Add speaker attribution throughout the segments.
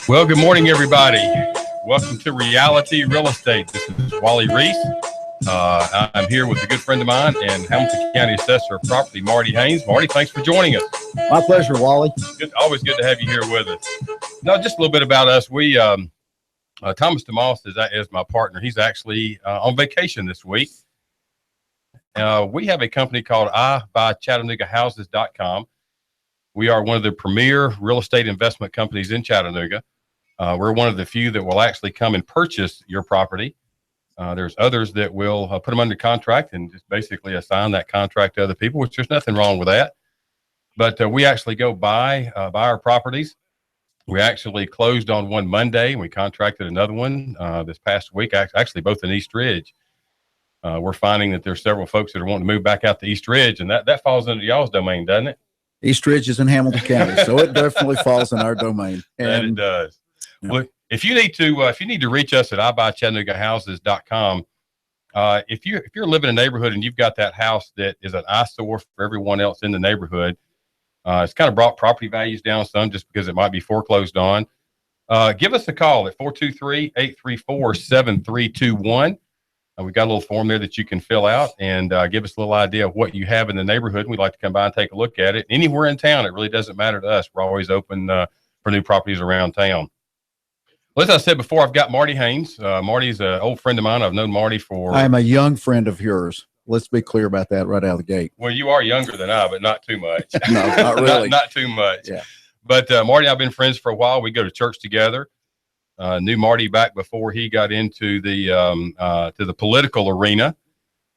Speaker 1: Well, good morning, everybody. Welcome to Reality Real Estate. This is Wally Reese. I'm here with a good friend of mine and Hamilton County Assessor of Property, Marty Haynes. Marty, thanks for joining us.
Speaker 2: My pleasure, Wally.
Speaker 1: Always good to have you here with us. Now, just a little bit about us. We, Thomas DeMoss is my partner. He's actually on vacation this week. We have a company called IBuyChattanoogaHouses.com. We are one of the premier real estate investment companies in Chattanooga. We're one of the few that will actually come and purchase your property. There's others that will put them under contract and just basically assign that contract to other people, which there's nothing wrong with that. But we actually go buy our properties. We actually closed on one Monday, and we contracted another one this past week, actually both in East Ridge. We're finding that there's several folks that are wanting to move back out to East Ridge, and that falls under y'all's domain, doesn't it?
Speaker 2: East Ridge is in Hamilton County, so it definitely falls in our domain.
Speaker 1: And it does. Yeah. Well, if you need to reach us at IBuyChattanoogaHouses.com, if you're living in a neighborhood and you've got that house that is an eyesore for everyone else in the neighborhood, it's kind of brought property values down some just because it might be foreclosed on. Give us a call at 423-834-7321. We've got a little form there that you can fill out and give us a little idea of what you have in the neighborhood. We'd like to come by and take a look at it. Anywhere in town, it really doesn't matter to us. We're always open for new properties around town. Well, as I said before, I've got Marty Haynes. Marty's an old friend of mine. I've known Marty for...
Speaker 2: I am a young friend of yours. Let's be clear about that right out of the gate.
Speaker 1: Well, you are younger than I, but not too much.
Speaker 2: No, not really.
Speaker 1: not too much.
Speaker 2: Yeah.
Speaker 1: But Marty and I have been friends for a while. We go to church together. Knew Marty back before he got into the political arena.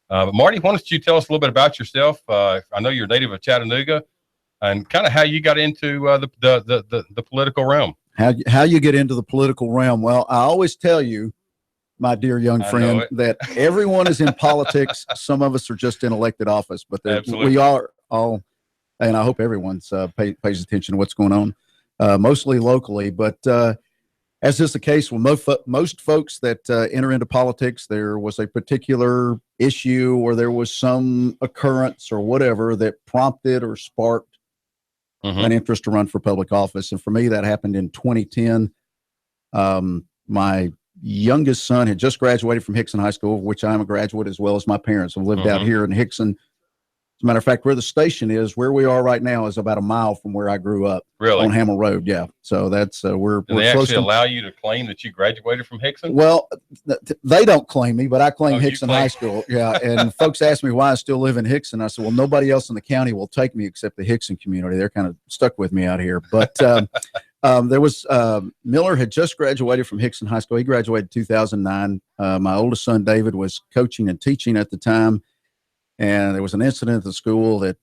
Speaker 1: But Marty, why don't you tell us a little bit about yourself? I know you're a native of Chattanooga, and kind of how you got into the political realm.
Speaker 2: How you get into the political realm? Well, I always tell you, my dear young friend, that everyone is in politics. Some of us are just in elected office, but we are all, and I hope everyone's pays attention to what's going on, mostly locally. But as is the case with most folks that enter into politics, there was a particular issue or there was some occurrence or whatever that prompted or sparked an interest to run for public office. And for me, that happened in 2010. My youngest son had just graduated from Hickson High School, of which I'm a graduate, as well as my parents have lived out here in Hickson. As a matter of fact, where the station is, where we are right now, is about a mile from where I grew up.
Speaker 1: Really?
Speaker 2: On Hamill Road, yeah. So that's we're
Speaker 1: Do they
Speaker 2: close
Speaker 1: actually
Speaker 2: to,
Speaker 1: allow you to claim that you graduated from Hickson?
Speaker 2: Well, they don't claim me, but I claim Hickson
Speaker 1: claim.
Speaker 2: High School. Yeah, and folks ask me why I still live in Hickson. I said, well, nobody else in the county will take me except the Hickson community. They're kind of stuck with me out here. But there was Miller had just graduated from Hickson High School. He graduated in 2009. My oldest son, David, was coaching and teaching at the time. And there was an incident at the school that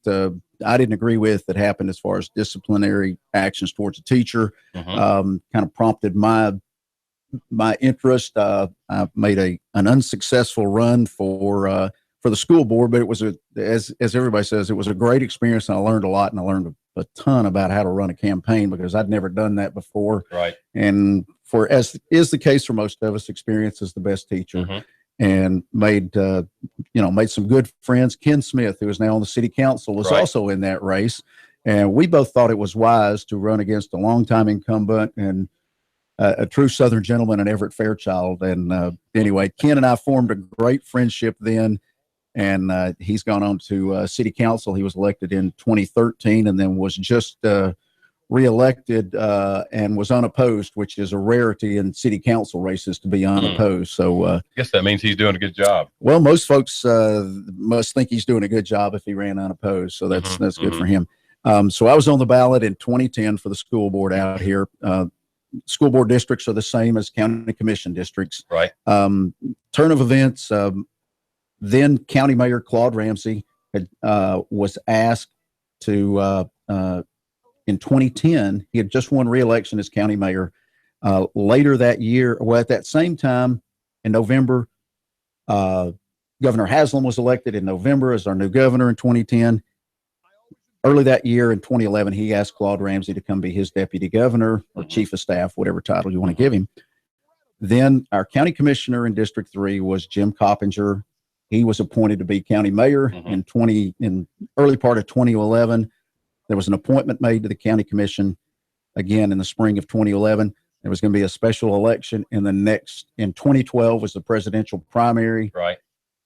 Speaker 2: I didn't agree with that happened as far as disciplinary actions towards a teacher. Kind of prompted my interest. I made an unsuccessful run for the school board, but it was as everybody says, it was a great experience, and I learned a lot, and I learned a ton about how to run a campaign because I'd never done that before.
Speaker 1: Right.
Speaker 2: And as is the case for most of us, experience is the best teacher. And made some good friends. Ken Smith, who is now on the city council, was also in that race. And we both thought it was wise to run against a longtime incumbent and a true Southern gentleman in Everett Fairchild. And anyway, Ken and I formed a great friendship then. And he's gone on to city council. He was elected in 2013 and then was just reelected and was unopposed, which is a rarity in city council races to be unopposed. So I
Speaker 1: guess that means he's doing a good job.
Speaker 2: Well, most folks must think he's doing a good job if he ran unopposed. So that's good for him. So I was on the ballot in 2010 for the school board out here. School board districts are the same as county commission districts.
Speaker 1: Right.
Speaker 2: Turn of events. Then County Mayor Claude Ramsey was asked to in 2010, he had just won re-election as county mayor. Later that year, well, at that same time in November, Governor Haslam was elected in November as our new governor in 2010. Early that year in 2011, he asked Claude Ramsey to come be his deputy governor or chief of staff, whatever title you want to give him. Then our county commissioner in District 3 was Jim Coppinger. He was appointed to be county mayor in early part of 2011. There was an appointment made to the county commission again in the spring of 2011. There was going to be a special election in 2012 was the presidential primary.
Speaker 1: Right.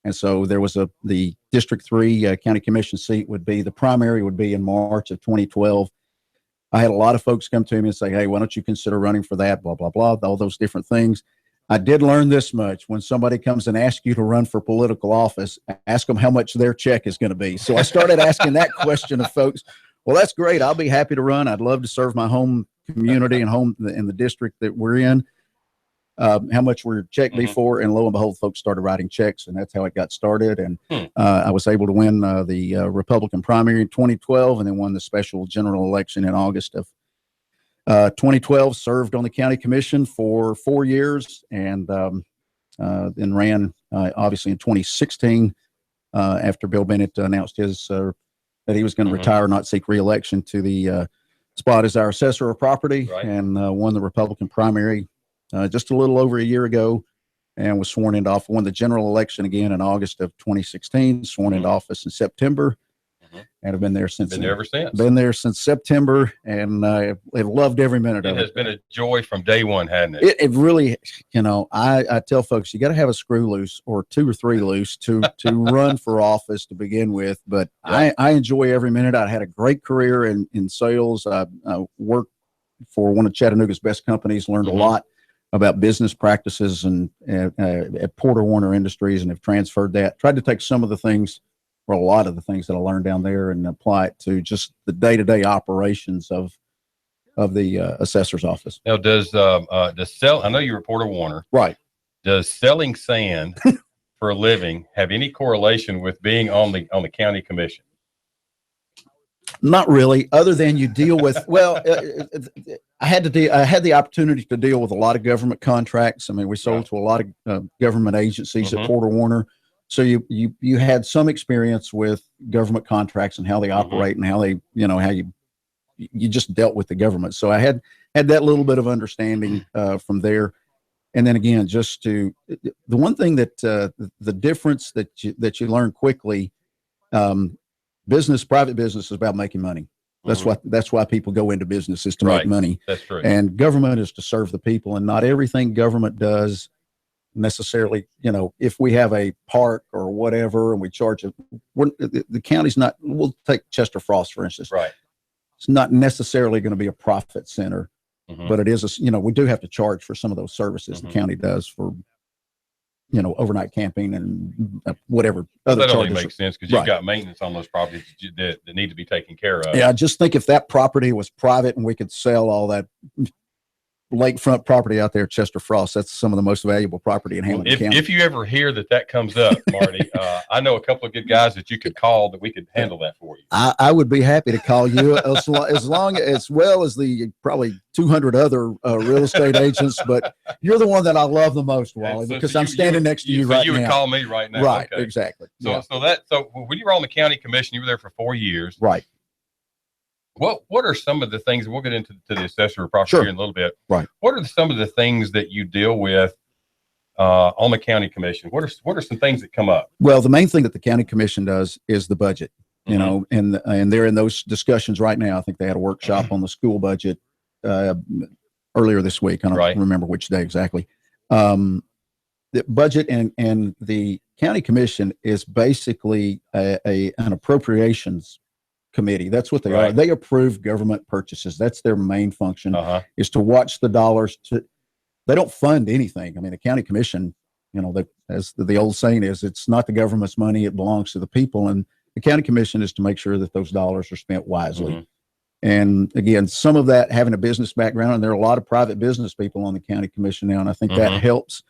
Speaker 2: And so there was the District 3 County Commission seat the primary would be in March of 2012. I had a lot of folks come to me and say, hey, why don't you consider running for that, blah, blah, blah, all those different things. I did learn this much. When somebody comes and asks you to run for political office, ask them how much their check is going to be. So I started asking that question of folks. Well, that's great. I'll be happy to run. I'd love to serve my home community and home in the district that we're in. How much we're check be for, and lo and behold, folks started writing checks, and that's how it got started. And I was able to win the Republican primary in 2012, and then won the special general election in August of 2012. Served on the county commission for 4 years, and then ran obviously in 2016 after Bill Bennett announced that he was going to retire, not seek re-election, to the spot as our assessor of property, and won the Republican primary just a little over a year ago, and was sworn into office. Won the general election again in August of 2016, sworn into office in September, and have been there since.
Speaker 1: Been there ever since.
Speaker 2: Been there since September, and have loved every minute of it.
Speaker 1: It has been a joy from day one, hasn't it?
Speaker 2: It really, I tell folks, you got to have a screw loose or 2 or 3 loose to run for office to begin with. But I enjoy every minute. I had a great career in sales. I worked for one of Chattanooga's best companies, learned a lot about business practices and at Porter Warner Industries, and have transferred that. Tried to take some of the things, or a lot of the things that I learned down there, and apply it to just the day-to-day operations of the assessor's office.
Speaker 1: Now, does I know you report a Warner.
Speaker 2: Right.
Speaker 1: Does selling sand for a living have any correlation with being on the county commission?
Speaker 2: Not really, other than you deal with, I had the opportunity to deal with a lot of government contracts. I mean, we sold to a lot of government agencies at Porter Warner. So you had some experience with government contracts and how they operate and how they, how you just dealt with the government. So I had that little bit of understanding from there. And then again, the one thing that the difference that you learn quickly, private business is about making money. That's why people go into business, is to make money.
Speaker 1: That's true.
Speaker 2: And government is to serve the people, and not everything government does necessarily, if we have a park or whatever and we charge it, the county's not, we'll take Chester Frost, for instance.
Speaker 1: Right.
Speaker 2: It's not necessarily going to be a profit center, but it is, we do have to charge for some of those services the county does for, overnight camping and whatever other
Speaker 1: that
Speaker 2: charges.
Speaker 1: Only makes sense because you've got maintenance on those properties that need to be taken care of.
Speaker 2: Yeah, I just think if that property was private and we could sell all that lakefront property out there at Chester Frost, that's some of the most valuable property in Hamilton County.
Speaker 1: If you ever hear that comes up, Marty, I know a couple of good guys that you could call that we could handle that for you.
Speaker 2: I would be happy to call you as well as the probably 200 other real estate agents, but you're the one that I love the most, Wally, because I'm standing next to you right now.
Speaker 1: So you would call me right now.
Speaker 2: Right,
Speaker 1: okay.
Speaker 2: Exactly.
Speaker 1: So when you were on the county commission, you were there for 4 years.
Speaker 2: Right.
Speaker 1: What are some of the things, we'll get into the assessor property here in a little bit.
Speaker 2: Right.
Speaker 1: What are some of the things that you deal with on the county commission? What are some things that come up?
Speaker 2: Well, the main thing that the county commission does is the budget, and they're in those discussions right now. I think they had a workshop on the school budget earlier this week. I don't remember which day exactly. The budget and the county commission is basically an appropriations committee. That's what they are. They approve government purchases. That's their main function, is to watch the dollars. They don't fund anything. I mean, the county commission, as the old saying is, it's not the government's money, it belongs to the people. And the county commission is to make sure that those dollars are spent wisely. And again, some of that having a business background, and there are a lot of private business people on the county commission now, and I think that helps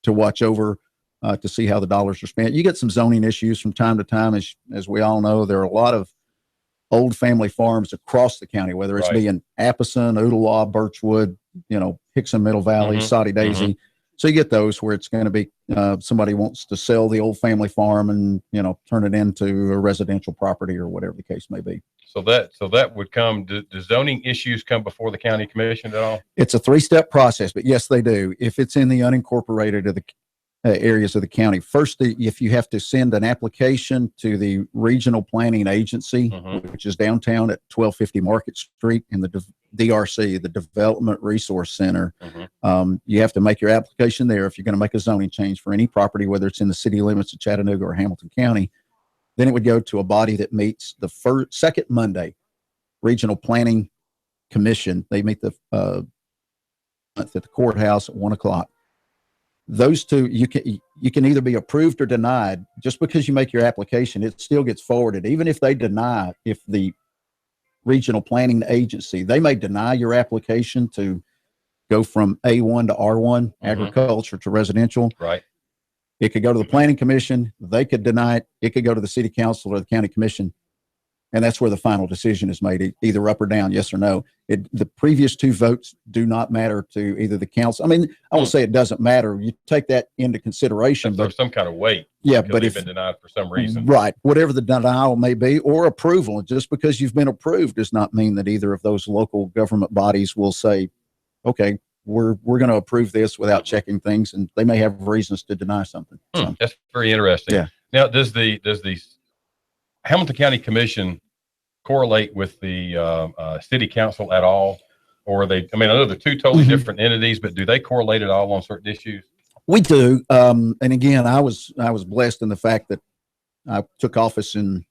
Speaker 2: to watch over to see how the dollars are spent. You get some zoning issues from time to time, as we all know. There are a lot of old family farms across the county, whether it's being Appleton, Ooltewah, Birchwood, Hickson, Middle Valley, Soddy Daisy. So you get those where it's going to be somebody wants to sell the old family farm and turn it into a residential property or whatever the case may be.
Speaker 1: So that would come. Do zoning issues come before the county commission at all?
Speaker 2: It's a 3-step process, but yes, they do. If it's in the unincorporated areas of the county. First, if you have to send an application to the regional planning agency, which is downtown at 1250 Market Street in the DRC, the Development Resource Center, you have to make your application there if you're going to make a zoning change for any property, whether it's in the city limits of Chattanooga or Hamilton County. Then it would go to a body that meets the second Monday, Regional Planning Commission. They meet the at the courthouse at 1:00. Those two, you can either be approved or denied. Just because you make your application, it still gets forwarded. Even if they deny, if the regional planning agency, they may deny your application to go from A1 to R1, agriculture to residential.
Speaker 1: Right.
Speaker 2: It could go to the planning commission. They could deny it. It could go to the city council or the county commission. And that's where the final decision is made, either up or down, yes or no. The previous two votes do not matter to either the council. I mean, I will say it doesn't matter. You take that into consideration.
Speaker 1: But there's some kind of weight.
Speaker 2: Yeah, but if
Speaker 1: been denied for some reason.
Speaker 2: Right. Whatever the denial may be, or approval. Just because you've been approved does not mean that either of those local government bodies will say, okay, we're going to approve this without checking things. And they may have reasons to deny something. So,
Speaker 1: that's very interesting.
Speaker 2: Yeah.
Speaker 1: Now, does the Hamilton County Commission correlate with the city council at all? Or are they, I mean, I know they're two totally different entities, but do they correlate at all on certain issues?
Speaker 2: We do. And again, I was blessed in the fact that I took office in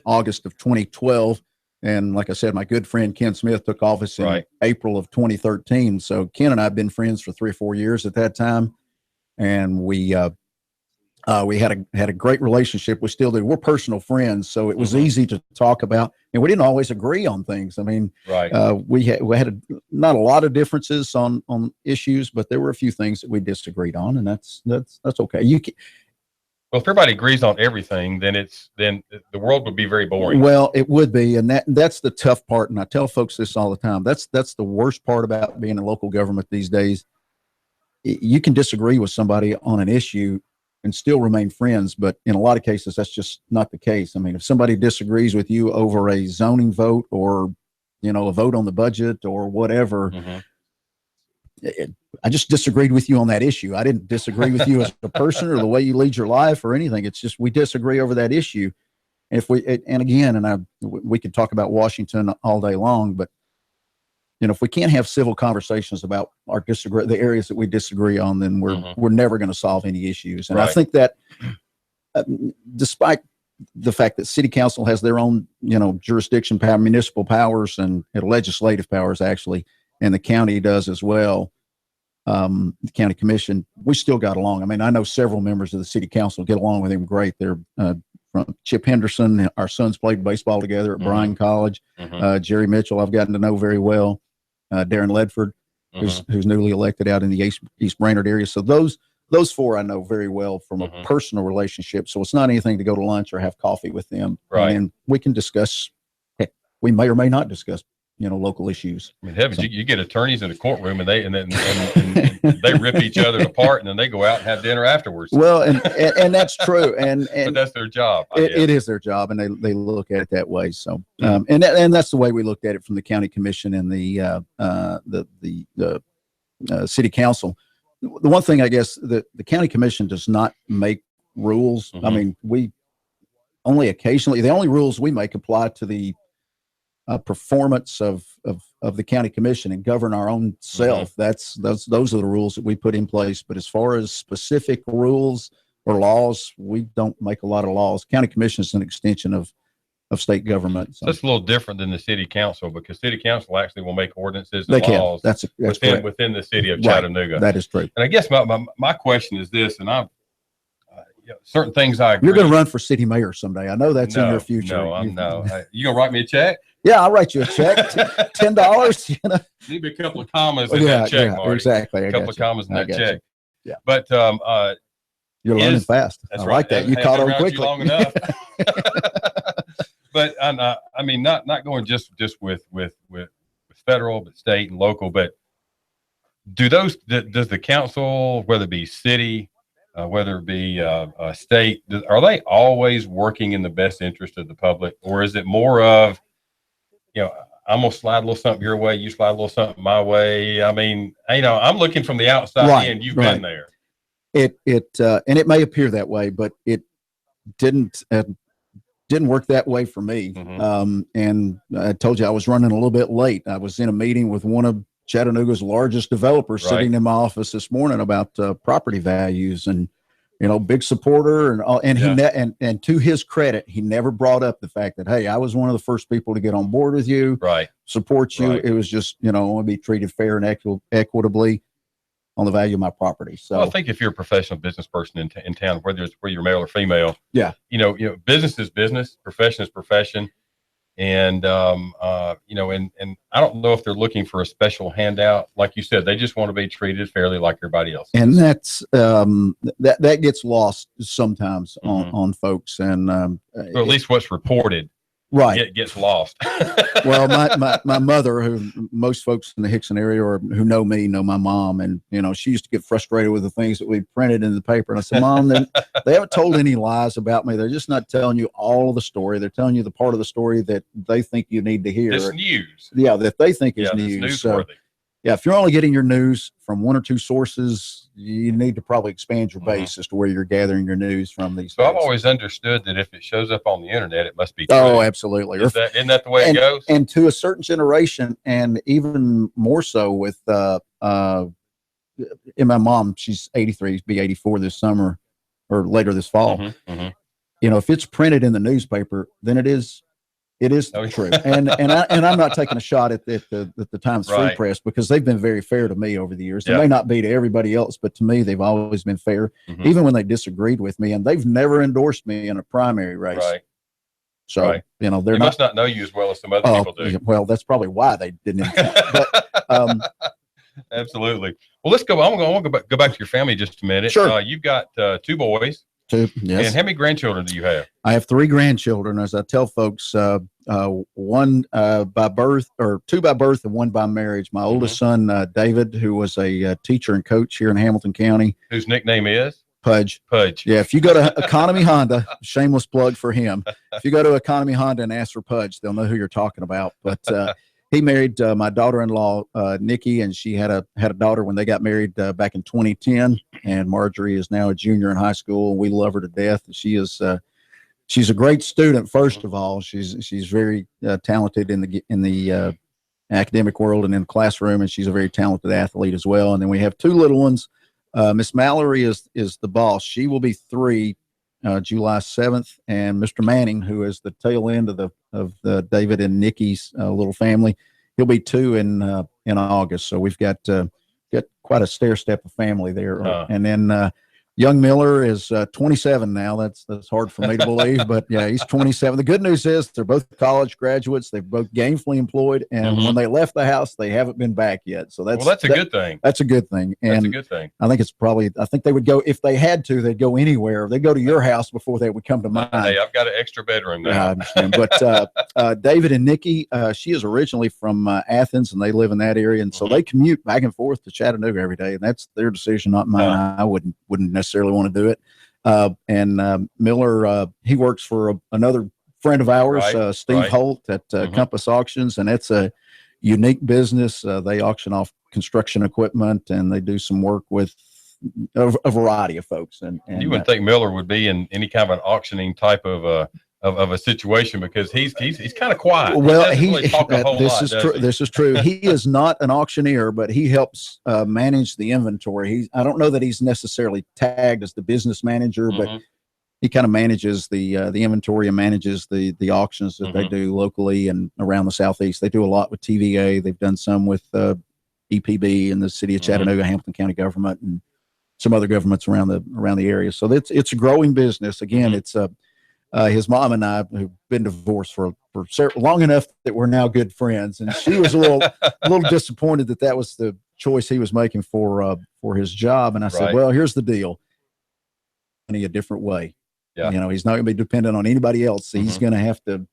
Speaker 2: August of 2012. And like I said, my good friend Ken Smith took office in April of 2013. So Ken and I have been friends for 3 or 4 years at that time. And we had a great relationship. We still do. We're personal friends, so it was easy to talk about, and we didn't always agree on things. I mean, we had not a lot of differences on issues, but there were a few things that we disagreed on, and that's okay.
Speaker 1: Well, if everybody agrees on everything, then the world would be very boring.
Speaker 2: Well, it would be, and that's the tough part. And I tell folks this all the time. That's the worst part about being in local government these days. You can disagree with somebody on an issue and still remain friends, but in a lot of cases, that's just not the case. I mean, if somebody disagrees with you over a zoning vote or, a vote on the budget or whatever, I just disagreed with you on that issue. I didn't disagree with you as a person or the way you lead your life or anything. It's just we disagree over that issue. And we could talk about Washington all day long, but if we can't have civil conversations about the areas that we disagree on, then we're never going to solve any issues. And I think that despite the fact that city council has their own, jurisdiction power, municipal powers and legislative powers actually, and the county does as well, the county commission, we still got along. I mean, I know several members of the city council get along with him great. They're from Chip Henderson. Our sons played baseball together at Bryan College. Jerry Mitchell, I've gotten to know very well. Darren Ledford, who's newly elected out in the East Brainerd area. So those four I know very well from a personal relationship. So it's not anything to go to lunch or have coffee with them.
Speaker 1: Right.
Speaker 2: And we can discuss. We may or may not discuss, local issues.
Speaker 1: I mean, heavens, you get attorneys in the courtroom and they rip each other apart, and then they go out and have dinner afterwards.
Speaker 2: Well, and that's true. And
Speaker 1: but that's their job.
Speaker 2: It is their job, and they look at it that way. So, and that's the way we looked at it from the county commission and the city council. The one thing, I guess, the county commission does not make rules. I mean, we only occasionally, the only rules we make apply to the performance of the county commission and govern our own self. Those are the rules that we put in place. But as far as specific rules or laws, we don't make a lot of laws. County commission is an extension of state government. So
Speaker 1: that's a little different than the city council, because city council actually will make ordinances
Speaker 2: and
Speaker 1: laws
Speaker 2: within
Speaker 1: the city of Chattanooga.
Speaker 2: Right. That is true.
Speaker 1: And I guess my question is this, and certain things I agree.
Speaker 2: You're going to run for city mayor someday. I know that's in your future.
Speaker 1: No, I'm no. You going to write me a check?
Speaker 2: Yeah, I'll write you a check. $10.
Speaker 1: Need a couple of commas in that check, Marty.
Speaker 2: Exactly.
Speaker 1: A couple of commas in that check.
Speaker 2: Yeah.
Speaker 1: But
Speaker 2: you're learning fast.
Speaker 1: That's
Speaker 2: I
Speaker 1: right.
Speaker 2: like that. You caught on quickly.
Speaker 1: Long enough. But I mean, not going just with federal, but state and local. But does the council, whether it be city, whether it be state, are they always working in the best interest of the public, or is it more of, I'm gonna slide a little something your way, you slide a little something my way? I mean, I'm looking from the outside in. You've been there.
Speaker 2: and it may appear that way, but it didn't work that way for me. And I told you I was running a little bit late. I was in a meeting with one of Chattanooga's largest developers sitting in my office this morning about property values, and big supporter, and to his credit, he never brought up the fact that, hey, I was one of the first people to get on board with you, support you. It was just, I want to be treated fair and equitably on the value of my property. So
Speaker 1: I think if you're a professional business person in town, whether you're male or female, business is business, profession is profession. And, and I don't know if they're looking for a special handout. Like you said, they just want to be treated fairly like everybody else.
Speaker 2: And that's, that gets lost sometimes on folks. And,
Speaker 1: or at least what's reported gets lost.
Speaker 2: Well, my mother, who most folks in the Hickson area or who know me know my mom, and she used to get frustrated with the things that we printed in the paper. And I said, Mom, they haven't told any lies about me. They're just not telling you all of the story. They're telling you the part of the story that they think you need to hear.
Speaker 1: It's news.
Speaker 2: Yeah, that they think is news. So, if you're only getting your news from one or two sources, you need to probably expand your base as to where you're gathering your news from these.
Speaker 1: So I've always understood that if it shows up on the internet, it must be true.
Speaker 2: Oh, absolutely.
Speaker 1: Isn't that the way it goes?
Speaker 2: And to a certain generation, and even more so with and my mom, she's 83, be 84 this summer or later this fall. If it's printed in the newspaper, then it is true. And I'm not taking a shot at the Times Free Press, because they've been very fair to me over the years. They may not be to everybody else, but to me, they've always been fair, even when they disagreed with me, and they've never endorsed me in a primary race. So, they
Speaker 1: must not know you as well as some other people do.
Speaker 2: Well, that's probably why they didn't. But,
Speaker 1: absolutely. Well, let's go. I want to go back to your family just a minute.
Speaker 2: Sure.
Speaker 1: You've got two boys.
Speaker 2: Two, yes.
Speaker 1: And how many grandchildren do you have?
Speaker 2: I have 3 grandchildren. As I tell folks, one by birth, or 2 by birth and 1 by marriage. My oldest son, David, who was a teacher and coach here in Hamilton County.
Speaker 1: Whose nickname is?
Speaker 2: Pudge. Yeah, if you go to Economy Honda, shameless plug for him. If you go to Economy Honda and ask for Pudge, they'll know who you're talking about. But he married my daughter-in-law, Nikki, and she had a daughter when they got married back in 2010. And Marjorie is now a junior in high school. We love her to death. She's a great student. First of all, she's very talented in the academic world and in the classroom, and she's a very talented athlete as well. And then we have 2 little ones. Miss Mallory is the boss. She will be 3 July 7th, and Mr. Manning, who is the tail end of the David and Nikki's little family, he'll be 2 in August. So we've got quite a stair step of family there. And then young Miller is 27 now. That's hard for me to believe, but yeah, he's 27. The good news is they're both college graduates. They're both gainfully employed, and when they left the house, they haven't been back yet. So that's
Speaker 1: a good thing.
Speaker 2: That's a good thing. And
Speaker 1: that's a good thing.
Speaker 2: I think they would go, if they had to, they'd go anywhere. They'd go to your house before they would come to mine.
Speaker 1: Hey, I've got an extra bedroom now.
Speaker 2: I understand. But David and Nikki, she is originally from Athens, and they live in that area, and so they commute back and forth to Chattanooga every day, and that's their decision, not mine. I wouldn't necessarily want to do it. And Miller, he works for another friend of ours, Steve Holt at Compass Auctions, and it's a unique business. They auction off construction equipment, and they do some work with a variety of folks. And
Speaker 1: you wouldn't think Miller would be in any kind of an auctioning type of a situation, because he's kind of quiet.
Speaker 2: Well,
Speaker 1: this
Speaker 2: is true. He is not an auctioneer, but he helps manage the inventory. I don't know that he's necessarily tagged as the business manager, but he kind of manages the inventory and manages the auctions that they do locally and around the Southeast. They do a lot with TVA. They've done some with EPB and the city of Chattanooga, Hamilton County government, and some other governments around the area. So it's a growing business. Again, it's his mom and I have been divorced for long enough that we're now good friends, and she was a little disappointed that was the choice he was making for his job. And I said, well, here's the deal. In a different way. Yeah. He's not going to be dependent on anybody else. He's going to have to,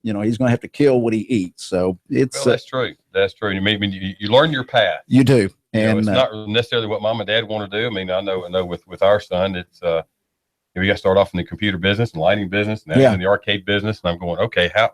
Speaker 2: kill what he eats. So
Speaker 1: that's true. That's true. You learn your path.
Speaker 2: You do. And
Speaker 1: it's not necessarily what mom and dad want to do. I mean, I know with our son, it's, we got to start off in the computer business and lighting business and in the arcade business. And I'm going, okay, how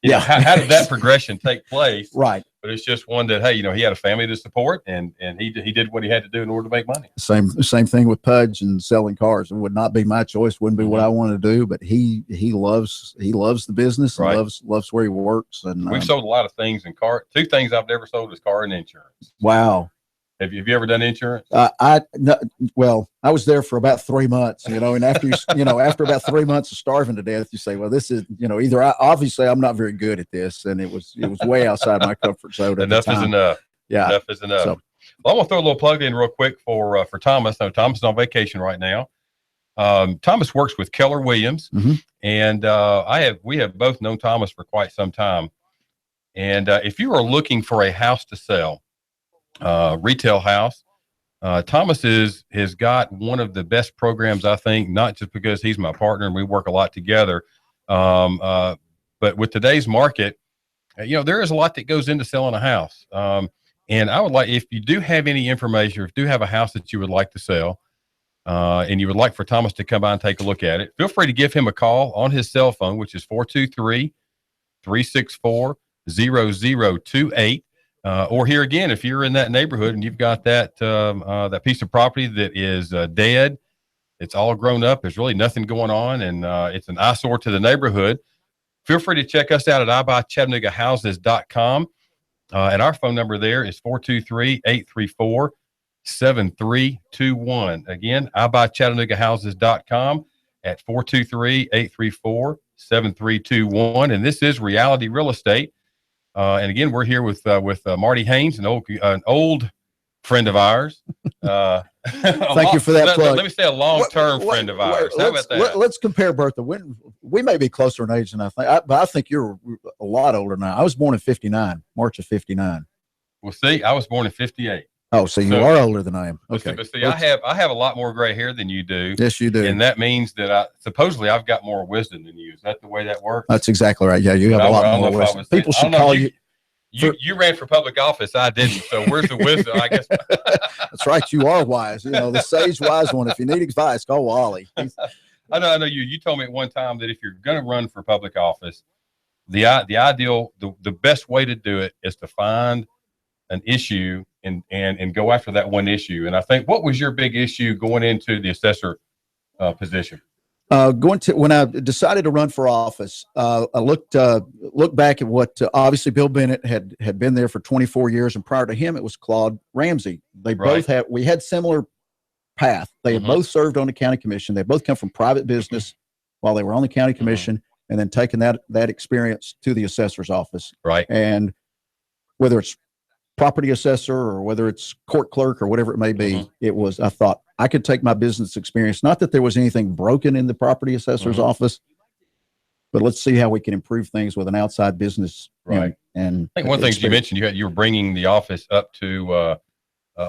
Speaker 1: did that progression take place?
Speaker 2: Right.
Speaker 1: but it's just one that, hey, you know, he had a family to support, and he did what he had to do in order to make money.
Speaker 2: Same thing with Pudge and selling cars. It would not be my choice, wouldn't be what I wanted to do, but he loves the business, and loves where he works. And
Speaker 1: we've sold a lot of things in car. Two things I've never sold is car and insurance.
Speaker 2: Wow.
Speaker 1: Have you ever done insurance?
Speaker 2: Well, I was there for about 3 months, you know, and after after about 3 months of starving to death, you say, well, this is, you know, obviously I'm not very good at this, and it was way outside my comfort zone.
Speaker 1: Enough is enough.
Speaker 2: Yeah,
Speaker 1: enough is enough. So, well, I'm gonna throw a little plug in real quick for Thomas. No, Thomas is on vacation right now. Thomas works with Keller Williams, and we have both known Thomas for quite some time. And if you are looking for a house to sell, retail house, Thomas has got one of the best programs, I think, not just because he's my partner and we work a lot together, but with today's market, you know, there is a lot that goes into selling a house. And I would like, if you do have any information, or if you do have a house that you would like to sell, and you would like for Thomas to come by and take a look at it, feel free to give him a call on his cell phone, which is 423-364-0028. Or here again, if you're in that neighborhood and you've got that piece of property that is dead, it's all grown up, there's really nothing going on, and it's an eyesore to the neighborhood, feel free to check us out at ibuychattanoogahouses.com. And our phone number there is 423-834-7321. Again, ibuychattanoogahouses.com at 423-834-7321. And this is Reality Real Estate. And again, we're here with Marty Haynes, an old friend of ours.
Speaker 2: Thank you for that plug.
Speaker 1: Let me say a long-term friend of ours. How about that?
Speaker 2: Let's compare, Bertha. We may be closer in age than I think, but I think you're a lot older now. I was born in 59, March of 59.
Speaker 1: Well, see, I was born in 58.
Speaker 2: Oh, so you are older than I am. Okay.
Speaker 1: But see, I have a lot more gray hair than you do.
Speaker 2: Yes, you do.
Speaker 1: And that means that supposedly I've got more wisdom than you. Is that the way that works?
Speaker 2: That's exactly right. Yeah, you have a lot more wisdom. People should call you.
Speaker 1: You ran for public office. I didn't. So where's the wisdom? I guess.
Speaker 2: That's right. You are wise. You know, the sage, wise one. If you need advice, call Wally.
Speaker 1: I know you. You told me at one time that if you're going to run for public office, the ideal, the best way to do it is to find an issue and go after that one issue. And I think, what was your big issue going into the assessor position?
Speaker 2: When I decided to run for office, I looked back at what obviously Bill Bennett had been there for 24 years, and prior to him it was Claude Ramsey. They both had similar path. They had both served on the county commission. They both come from private business while they were on the county commission, and then taken that experience to the assessor's office.
Speaker 1: Right.
Speaker 2: And whether it's property assessor or whether it's court clerk or whatever it may be, I thought I could take my business experience, not that there was anything broken in the property assessor's office, but let's see how we can improve things with an outside business.
Speaker 1: Right.
Speaker 2: And
Speaker 1: I think one thing you mentioned, you were bringing the office up to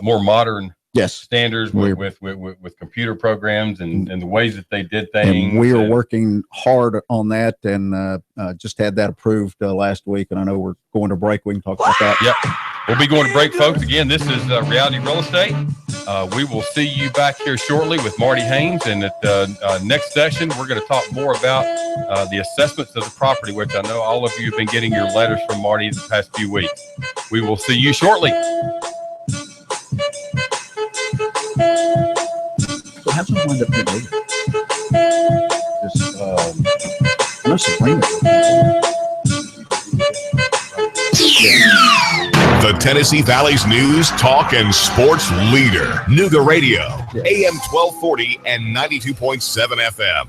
Speaker 1: more modern standards with computer programs and the ways that they did things.
Speaker 2: And we are working hard on that, and just had that approved last week. And I know we're going to break. We can talk about that.
Speaker 1: Yep. We'll be going to break, folks. Again, this is Reality Real Estate. We will see you back here shortly with Marty Haynes. And at the next session, we're going to talk more about the assessments of the property, which I know all of you have been getting your letters from Marty the past few weeks. We will see you shortly.
Speaker 2: So how's it wind up here later? No Sabrina.
Speaker 3: The Tennessee Valley's news, talk, and sports leader. Nooga Radio, AM 1240 and 92.7 FM.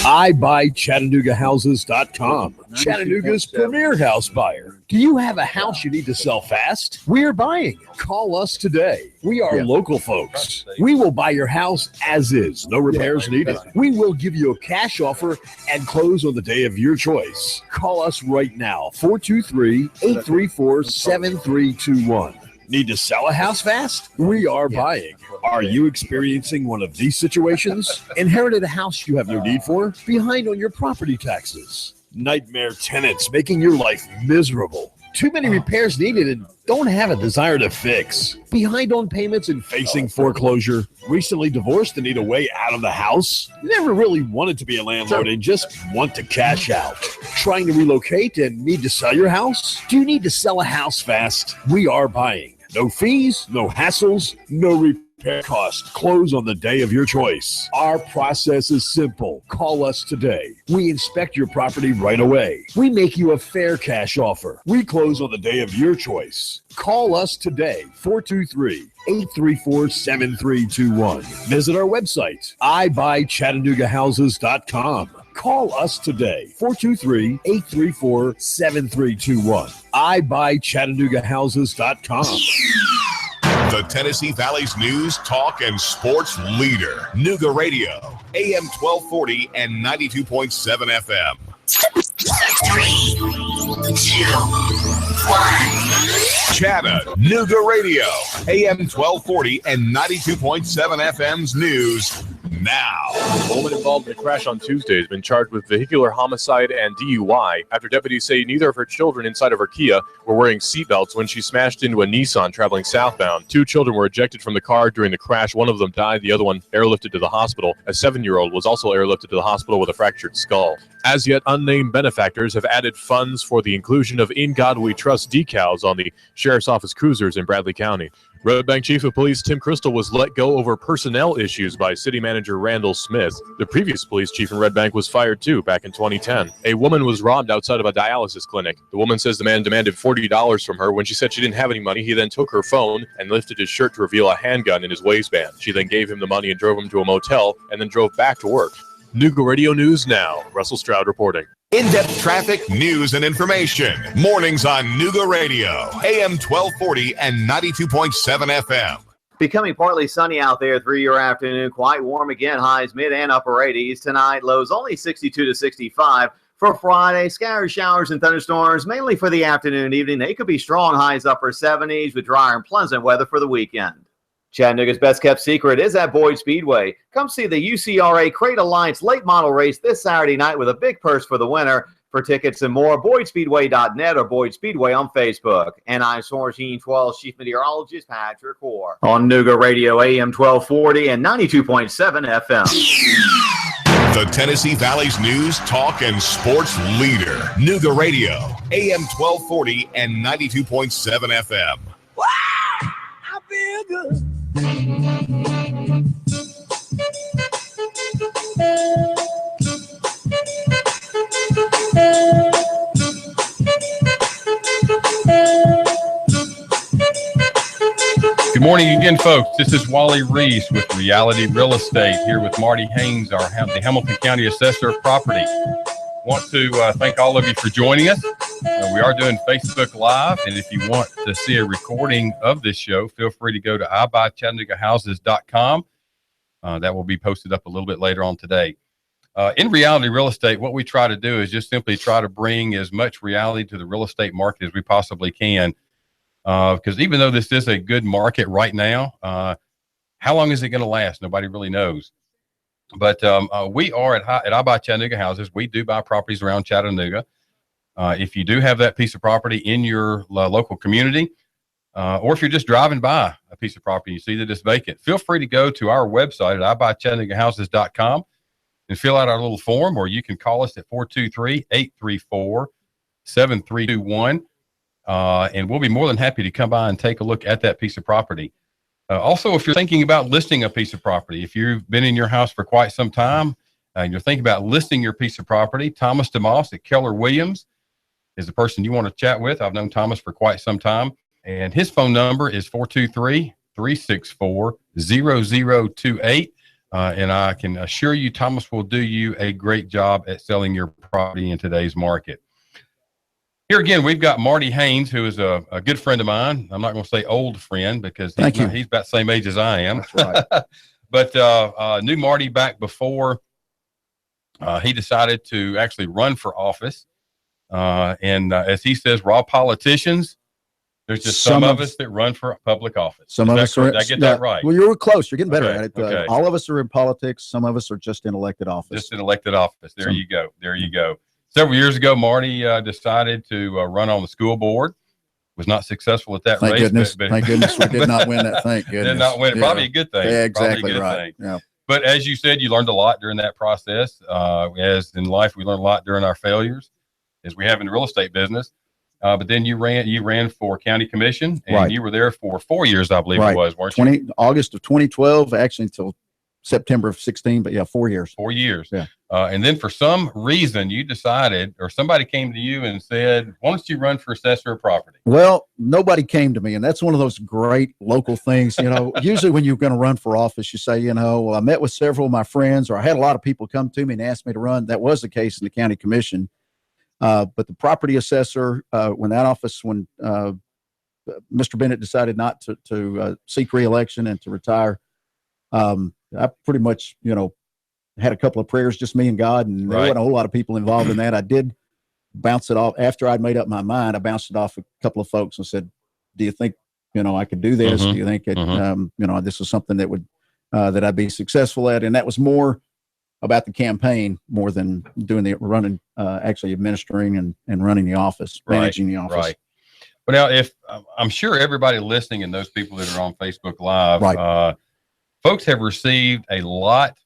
Speaker 4: ibuychattanoogahouses.com, Chattanooga's premier house buyer. Do you have a house you need to sell fast? We're buying. Call us today. We are local folks. We will buy your house as is. No repairs needed. We will give you a cash offer and close on the day of your choice. Call us right now, 423-834-7321. Need to sell a house fast? We are buying. Are you experiencing one of these situations? Inherited a house you have no need for? Behind on your property taxes? Nightmare tenants making your life miserable? Too many repairs needed and don't have a desire to fix. Behind on payments and facing foreclosure. Recently divorced and need a way out of the house. Never really wanted to be a landlord and just want to cash out. Trying to relocate and need to sell your house? Do you need to sell a house fast? We are buying. No fees, no hassles, no repair cost. Close on the day of your choice. Our process is simple. Call us today. We inspect your property right away. We make you a fair cash offer. We close on the day of your choice. Call us today, 423-834-7321. Visit our website, ibuychattanooga.com. Call us today, 423-834-7321. ibuychattanooga.com.
Speaker 3: The Tennessee Valley's news, talk, and sports leader. Nooga Radio, AM 1240 and 92.7 FM.
Speaker 5: 3, 2, 1.
Speaker 3: Chattanooga Radio, AM 1240 and 92.7 FM's news now.
Speaker 6: A woman involved in a crash on Tuesday has been charged with vehicular homicide and DUI after deputies say neither of her children inside of her Kia were wearing seatbelts when she smashed into a Nissan traveling southbound. 2 children were ejected from the car during the crash. One of them died, the other one airlifted to the hospital. A 7-year-old was also airlifted to the hospital with a fractured skull. As yet, unnamed benefactors have added funds for the inclusion of In God We Trust decals on the Sheriff's Office cruisers in Bradley County. Red Bank Chief of Police Tim Crystal was let go over personnel issues by City Manager Randall Smith. The previous police chief in Red Bank was fired too back in 2010. A woman was robbed outside of a dialysis clinic. The woman says the man demanded $40 from her. When she said she didn't have any money, he then took her phone and lifted his shirt to reveal a handgun in his waistband. She then gave him the money and drove him to a motel and then drove back to work. Nooga Radio News now. Russell Stroud reporting.
Speaker 3: In-depth traffic, news, and information. Mornings on Nooga Radio, AM 1240 and 92.7 FM.
Speaker 7: Becoming partly sunny out there through your afternoon. Quite warm again. Highs mid and upper 80s tonight. Lows only 62 to 65. For Friday, scattered showers and thunderstorms, mainly for the afternoon and evening. They could be strong. Highs upper 70s with drier and pleasant weather for the weekend. Chattanooga's best kept secret is at Boyd Speedway. Come see the UCRA Crate Alliance late model race this Saturday night with a big purse for the winner. For tickets and more, BoydSpeedway.net or Boyd Speedway on Facebook. And I'm Sourcine 12 Chief Meteorologist Patrick Hoare on Nooga Radio AM 1240 and 92.7 FM.
Speaker 3: The Tennessee Valley's news, talk, and sports leader. Nooga Radio, AM 1240 and 92.7 FM.
Speaker 5: Wow! I feel good.
Speaker 1: Good morning again, folks. This is Wally Reese with Reality Real Estate here with Marty Haynes, the Hamilton County Assessor of Property. Want to thank all of you for joining us. We are doing Facebook Live, and if you want to see a recording of this show, feel free to go to ibuychattanooga.com. That will be posted up a little bit later on today. In Reality Real Estate, what we try to do is just simply try to bring as much reality to the real estate market as we possibly can. Because even though this is a good market right now, how long is it going to last? Nobody really knows. But we are at I Buy Chattanooga Houses. We do buy properties around Chattanooga. If you do have that piece of property in your local community, or if you're just driving by a piece of property, you see that it's vacant, feel free to go to our website at ibuychattanooga.com and fill out our little form, or you can call us at 423-834-7321. And we'll be more than happy to come by and take a look at that piece of property. Also, if you're thinking about listing a piece of property, if you've been in your house for quite some time and you're thinking about listing your piece of property, Thomas DeMoss at Keller Williams is the person you want to chat with. I've known Thomas for quite some time, and his phone number is 423-364-0028. And I can assure you, Thomas will do you a great job at selling your property in today's market. Here again, we've got Marty Haynes, who is a good friend of mine. I'm not going to say old friend because he's about the same age as I am.
Speaker 2: That's right.
Speaker 1: But knew Marty back before he decided to actually run for office. And as he says, we're all politicians. There's just some of us that run for public office.
Speaker 2: Some of us are.
Speaker 1: Did I get that right?
Speaker 2: Well, you were close. You're getting better
Speaker 1: Okay,
Speaker 2: at it.
Speaker 1: okay.
Speaker 2: All of us are in politics. Some of us are just in elected office.
Speaker 1: Just in elected office. There you go. There you go. Several years ago, Marty decided to run on the school board. Was not successful at that
Speaker 2: Thank
Speaker 1: race.
Speaker 2: Goodness. Thank goodness we did not win that. Thank goodness.
Speaker 1: Did not win. Probably a good thing.
Speaker 2: Yeah, exactly
Speaker 1: Probably a good
Speaker 2: right.
Speaker 1: thing.
Speaker 2: Yeah.
Speaker 1: But as you said, you learned a lot during that process. As in life, we learn a lot during our failures, as we have in the real estate business. But then you ran for county commission, and you were there for 4 years, I believe it was, weren't you?
Speaker 2: August of 2012, actually until September of 16, but yeah, 4 years.
Speaker 1: 4 years.
Speaker 2: Yeah.
Speaker 1: And then for some reason you decided, or somebody came to you and said, why don't you run for assessor of property?
Speaker 2: Well, nobody came to me. And that's one of those great local things. Usually when you're going to run for office, you say, well, I met with several of my friends, or I had a lot of people come to me and ask me to run. That was the case in the county commission. But the property assessor, when Mr. Bennett decided not to seek reelection and to retire, I pretty much, had a couple of prayers, just me and God, and there wasn't a whole lot of people involved in that. I did bounce it off after I'd made up my mind. I bounced it off a couple of folks and said, do you think, I could do this? Do you think this is something that would, that I'd be successful at? And that was more about the campaign more than doing the running, actually administering and running the office, managing the office.
Speaker 1: Right. Well, now, I'm sure everybody listening and those people that are on Facebook Live, folks have received a lot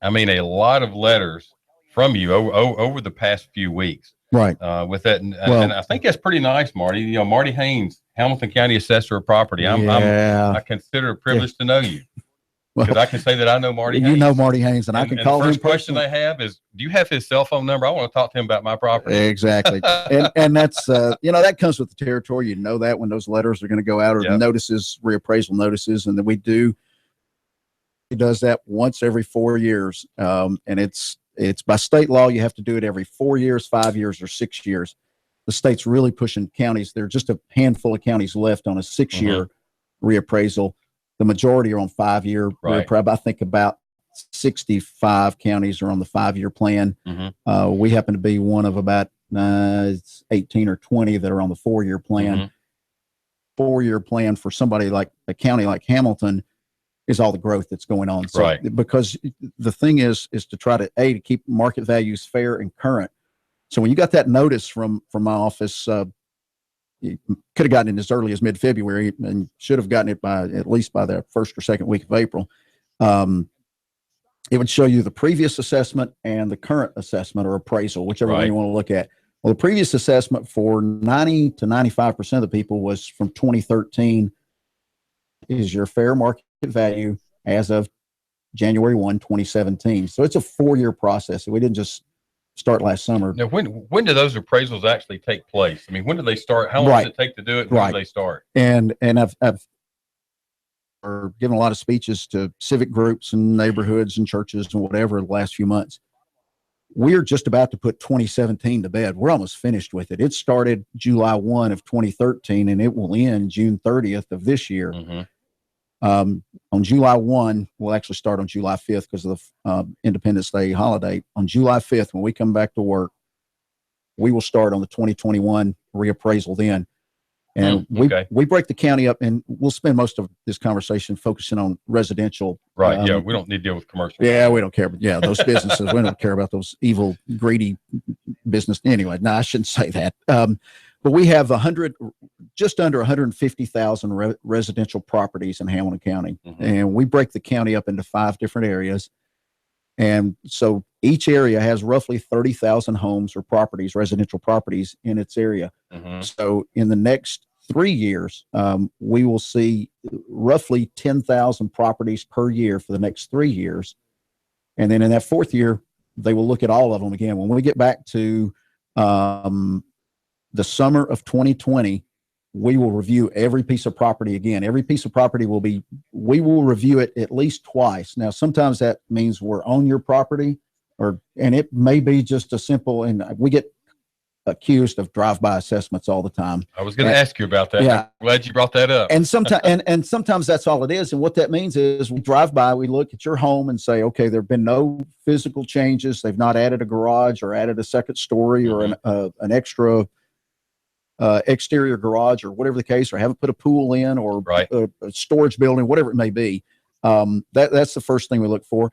Speaker 1: of letters from you over the past few weeks.
Speaker 2: Right.
Speaker 1: With that. And I think that's pretty nice, Marty. Marty Haynes, Hamilton County Assessor of Property. I consider it a privilege to know you. Because I can say that I know Marty Haynes.
Speaker 2: You know Marty Haynes, and I can call him.
Speaker 1: The first question they have is, do you have his cell phone number? I want to talk to him about my property.
Speaker 2: Exactly. and that's, that comes with the territory. You know that when those letters are going to go out, or the notices, reappraisal notices, and then we do. He does that once every 4 years. And it's by state law, you have to do it every 4 years, 5 years, or 6 years. The state's really pushing counties. There are just a handful of counties left on a 6-year reappraisal. The majority are on 5-year. I think about 65 counties are on the 5-year plan. We happen to be one of about 18 or 20 that are on the 4-year plan. 4-year plan for somebody like a county like Hamilton is all the growth that's going on. So, because the thing is to try to keep market values fair and current. So when you got that notice from my office, you could have gotten it as early as mid-February and should have gotten it at least by the first or second week of April. It would show you the previous assessment and the current assessment or appraisal, whichever one you want to look at. Well, the previous assessment for 90 to 95% of the people was from 2013 is your fair market value as of January 1, 2017. So it's a 4-year process. We didn't just start last summer.
Speaker 1: Now, when do those appraisals actually take place? I mean, when do they start? How long does it take to do it? When do they start?
Speaker 2: And I've given a lot of speeches to civic groups and neighborhoods and churches and whatever the last few months. We're just about to put 2017 to bed. We're almost finished with it. It started July 1 of 2013, and it will end June 30th of this year. On July 1, we'll actually start on July 5th because of the Independence Day holiday. On July 5th, when we come back to work, we will start on the 2021 reappraisal then. And we break the county up, and we'll spend most of this conversation focusing on residential.
Speaker 1: We don't need to deal with commercial.
Speaker 2: Yeah, we don't care. But those businesses, we don't care about those evil, greedy business. Anyway, no, I shouldn't say that. But we have just under 150,000 residential properties in Hamilton County. And we break the county up into 5 different areas. And so each area has roughly 30,000 homes or properties, residential properties in its area. So in the next 3 years, we will see roughly 10,000 properties per year for the next 3 years. And then in that 4th year, they will look at all of them again. When we get back to the summer of 2020, we will review every piece of property again. Every piece of property we will review it at least twice. Now, sometimes that means we're on your property, and it may be just a simple, and we get accused of drive-by assessments all the time.
Speaker 1: I was going to ask you about that.
Speaker 2: Yeah.
Speaker 1: I'm glad you brought that up.
Speaker 2: And sometimes, and sometimes that's all it is. And what that means is we drive by, we look at your home and say, okay, there have been no physical changes. They've not added a garage or added a second story or an extra exterior garage or whatever the case, or haven't put a pool in or a storage building, whatever it may be. That's the first thing we look for.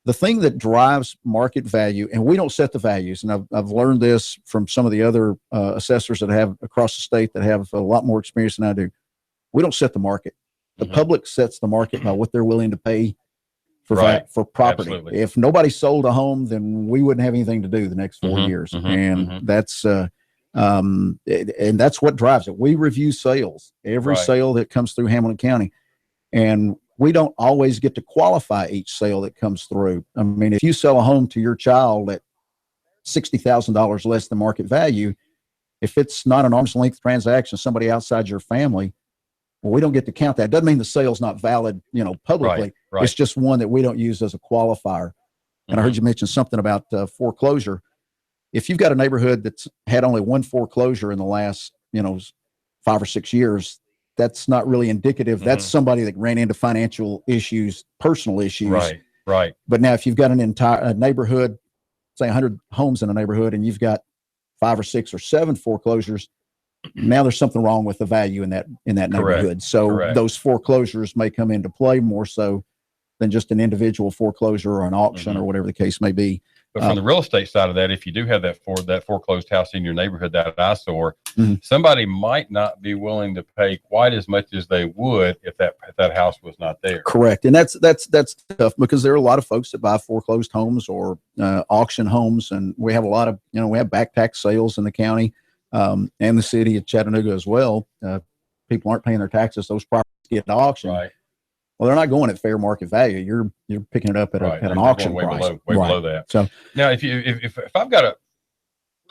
Speaker 2: the thing that drives market value, and we don't set the values, and I've learned this from some of the other assessors that have across the state that have a lot more experience than I do. We don't set the market. The public sets the market by what they're willing to pay for property.
Speaker 1: Absolutely.
Speaker 2: If nobody sold a home, then we wouldn't have anything to do the next 4 years, and that's what drives it. We review sales, every sale that comes through Hamilton County, and we don't always get to qualify each sale that comes through. I mean, if you sell a home to your child at $60,000 less than market value, if it's not an arm's length transaction, somebody outside your family, well, we don't get to count that. Doesn't mean the sale's not valid, publicly.
Speaker 1: Right.
Speaker 2: It's just one that we don't use as a qualifier. And I heard you mention something about foreclosure. If you've got a neighborhood that's had only one foreclosure in the last, 5 or 6 years, that's not really indicative. That's somebody that ran into financial issues, personal issues.
Speaker 1: Right.
Speaker 2: But now if you've got an entire neighborhood, say 100 homes in a neighborhood, and you've got 5 or 6 or 7 foreclosures, now there's something wrong with the value in that neighborhood. So those foreclosures may come into play more so than just an individual foreclosure or an auction or whatever the case may be.
Speaker 1: But from the real estate side of that, if you do have that foreclosed house in your neighborhood, that eyesore, somebody might not be willing to pay quite as much as they would if that house was not there.
Speaker 2: Correct, and that's tough because there are a lot of folks that buy foreclosed homes or auction homes, and we have a lot of we have back tax sales in the county and the city of Chattanooga as well. People aren't paying their taxes; those properties get auctioned.
Speaker 1: Right.
Speaker 2: Well, they're not going at fair market value. You're picking it up at an auction
Speaker 1: way
Speaker 2: price.
Speaker 1: Below that.
Speaker 2: So
Speaker 1: now, if I've got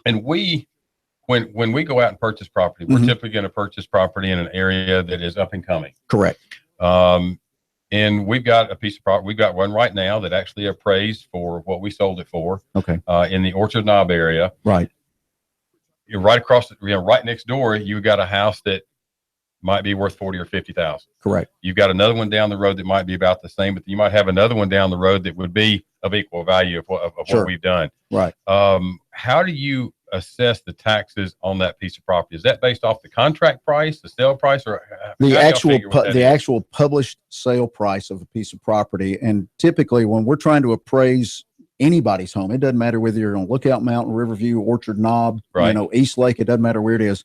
Speaker 1: when we go out and purchase property, we're typically going to purchase property in an area that is up and coming.
Speaker 2: Correct.
Speaker 1: And we've got a piece of property. We've got one right now that actually appraised for what we sold it for.
Speaker 2: Okay.
Speaker 1: In the Orchard Knob area.
Speaker 2: Right.
Speaker 1: You're right across, right next door. You got a house that might be worth 40 or 50,000.
Speaker 2: Correct.
Speaker 1: You've got another one down the road that might be about the same, but you might have another one down the road that would be of equal value of what we've done.
Speaker 2: Right.
Speaker 1: How do you assess the taxes on that piece of property? Is that based off the contract price, the sale price, or
Speaker 2: the actual published sale price of a piece of property? And typically when we're trying to appraise anybody's home, it doesn't matter whether you're on Lookout Mountain, Riverview, Orchard Knob, East Lake, it doesn't matter where it is.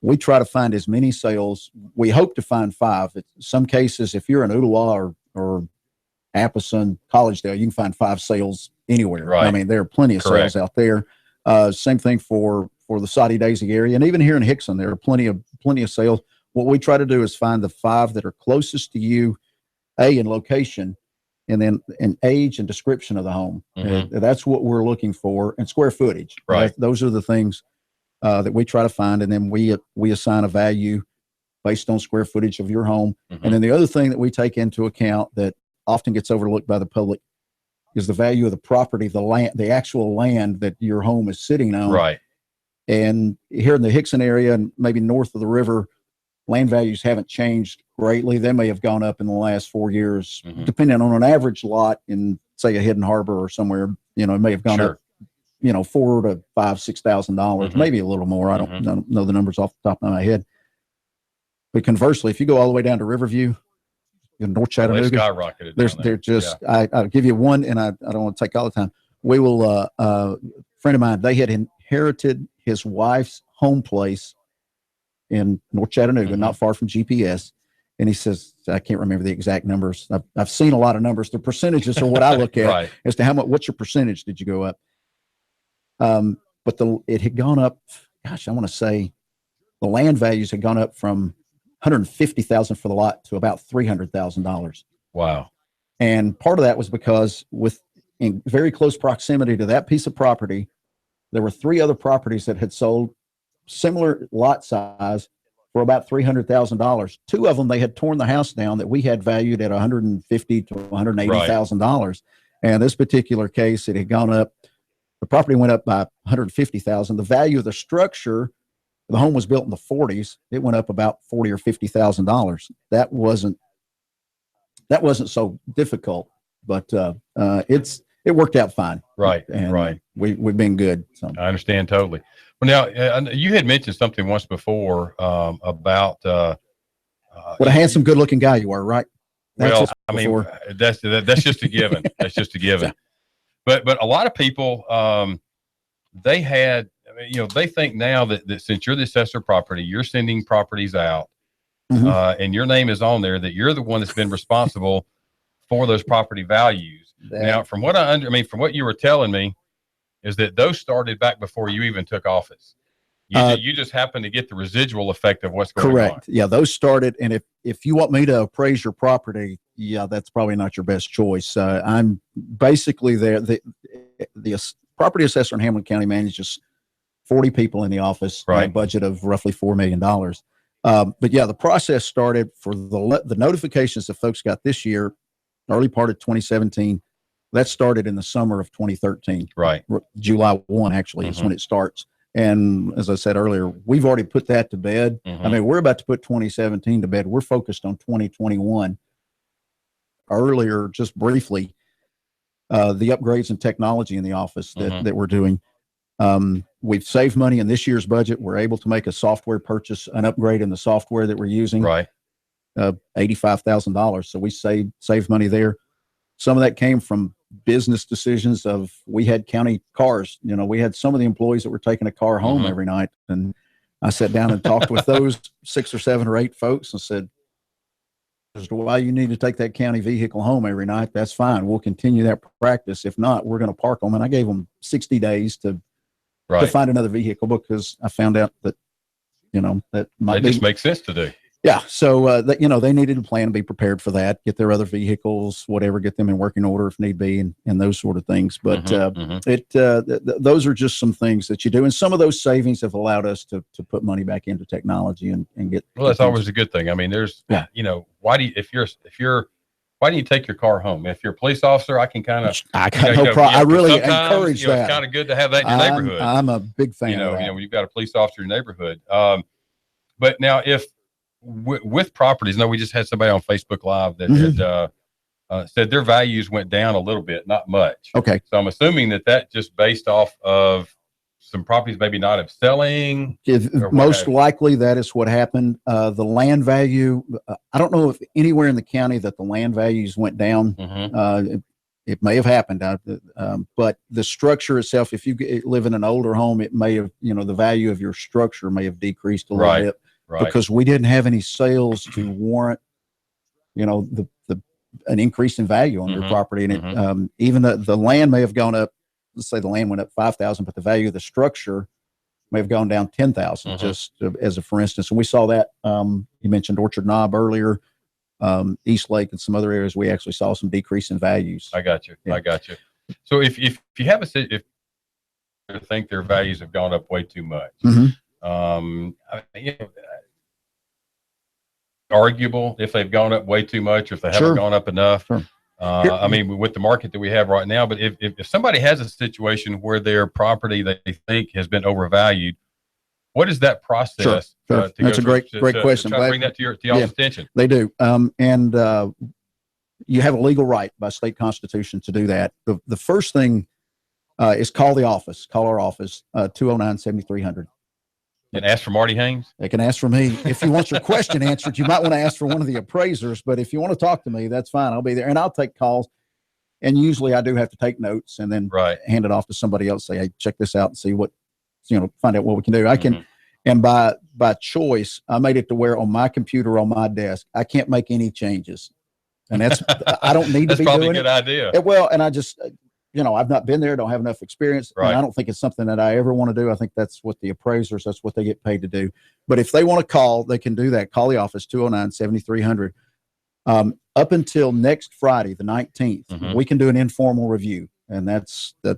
Speaker 2: We try to find as many sales. We hope to find 5. In some cases, if you're in Ooltewah or Appleton, Collegedale, you can find 5 sales anywhere.
Speaker 1: Right.
Speaker 2: I mean, there are plenty of sales out there. Same thing for the Soddy Daisy area, and even here in Hickson, there are plenty of sales. What we try to do is find the 5 that are closest to you, in location, and then an age and description of the home. That's what we're looking for, and square footage.
Speaker 1: Right.
Speaker 2: Those are the things that we try to find, and then we assign a value based on square footage of your home. And then the other thing that we take into account that often gets overlooked by the public is the value of the property, the land, the actual land that your home is sitting on.
Speaker 1: Right.
Speaker 2: And here in the Hickson area and maybe north of the river, land values haven't changed greatly. They may have gone up in the last 4 years, depending on an average lot in, say, a Hidden Harbor or somewhere. It may have gone up $4,000 to $5,000-$6,000, maybe a little more. I don't know the numbers off the top of my head. But conversely, if you go all the way down to Riverview in North Chattanooga,
Speaker 1: skyrocketed.
Speaker 2: They're just. I'll give you one, and I don't want to take all the time. We will. A friend of mine, they had inherited his wife's home place in North Chattanooga, not far from GPS. And he says, I can't remember the exact numbers. I've seen a lot of numbers. The percentages are what I look at as to how much. What's your percentage? Did you go up? But it had gone up, gosh, I want to say the land values had gone up from $150,000 for the lot to about $300,000.
Speaker 1: Wow.
Speaker 2: And part of that was because in very close proximity to that piece of property, there were 3 other properties that had sold similar lot size for about $300,000. 2 of them, they had torn the house down that we had valued at $150,000 to $180,000. And this particular case, it had gone up. The property went up by $150,000. The value of the structure, the home was built in the 40s. It went up about $40,000 or $50,000. That wasn't so difficult, but it worked out fine.
Speaker 1: Right.
Speaker 2: And
Speaker 1: right.
Speaker 2: We've been good. So.
Speaker 1: I understand totally. Well, now you had mentioned something once before about
Speaker 2: what a handsome, good-looking guy you are, right?
Speaker 1: Well, I mean, that's just a given. That's just a given. But a lot of people, they think now that since you're the assessor property, you're sending properties out, and your name is on there, that you're the one that's been responsible for those property values. Now, from what from what you were telling me, is that those started back before you even took office. You just happen to get the residual effect of what's going on.
Speaker 2: Correct. Yeah, those started. And if you want me to appraise your property, yeah, that's probably not your best choice. I'm basically there. The property assessor in Hamilton County manages 40 people in the office,
Speaker 1: right,
Speaker 2: and a budget of roughly $4 million. But yeah, the process started for the notifications that folks got this year, early part of 2017. That started in the summer of 2013.
Speaker 1: Right.
Speaker 2: July 1 actually is when it starts. And as I said earlier, we've already put that to bed. I mean, we're about to put 2017 to bed. We're focused on 2021. Earlier, just briefly, the upgrades in technology in the office that we're doing. We've saved money in this year's budget. We're able to make a software purchase, an upgrade in the software that we're using.
Speaker 1: Right.
Speaker 2: $85,000. So we saved money there. Some of that came from business decisions of, we had county cars. We had some of the employees that were taking a car home every night. And I sat down and talked with those 6 or 7 or 8 folks and said, as to why you need to take that county vehicle home every night, that's fine. We'll continue that practice. If not, we're going to park them. And I gave them 60 days to find another vehicle, because I found out that, that might
Speaker 1: just makes sense to do.
Speaker 2: Yeah. So that, they needed a plan to be prepared for that, get their other vehicles, whatever, get them in working order if need be, and those sort of things. But those are just some things that you do. And some of those savings have allowed us to put money back into technology and get. Well,
Speaker 1: that's always a good thing. I mean, there's, why do you take your car home? If you're a police officer, I got no problem. I really encourage that. It's kind of good to have that in your neighborhood.
Speaker 2: I'm a big fan of that.
Speaker 1: When you've got a police officer in your neighborhood. But now if, with properties, we just had somebody on Facebook Live that had said their values went down a little bit, not much.
Speaker 2: Okay.
Speaker 1: So I'm assuming that just based off of some properties maybe not of selling.
Speaker 2: Most likely that is what happened. The land value, I don't know if anywhere in the county that the land values went down. It may have happened, but the structure itself, if you live in an older home, it may have, the value of your structure may have decreased a little bit.
Speaker 1: Right.
Speaker 2: Because we didn't have any sales to warrant, an increase in value on your property. And even the land may have gone up. Let's say the land went up 5,000, but the value of the structure may have gone down 10,000, just as a for instance. And we saw that. You mentioned Orchard Knob earlier, East Lake, and some other areas. We actually saw some decrease in values.
Speaker 1: I got you. Yeah. I got you. So if you have if you think their values have gone up way too much. Arguable if they've gone up way too much, or if they haven't gone up enough. I mean, with the market that we have right now, but if somebody has a situation where their property they think has been overvalued, what is that process?
Speaker 2: That's a great question.
Speaker 1: To try to bring that to y'all's attention.
Speaker 2: They do. And you have a legal right by state constitution to do that. The first thing is call our office, 209-7300.
Speaker 1: And ask for Marty Haynes?
Speaker 2: They can ask for me. If you want your question answered, you might want to ask for one of the appraisers. But if you want to talk to me, that's fine. I'll be there. And I'll take calls. And usually I do have to take notes and then hand it off to somebody else. Say, hey, check this out and see what, find out what we can do. I can, and by choice, I made it to where on my computer, on my desk, I can't make any changes. And that's, I don't need to be doing it. That's
Speaker 1: probably a good idea.
Speaker 2: Well, and I just, I've not been there, don't have enough experience. And I don't think it's something that I ever want to do. I think that's what the appraisers, that's what they get paid to do. But if they want to call, they can do that. Call the office, 209-7300. Up until next Friday, the 19th, we can do an informal review. And that's by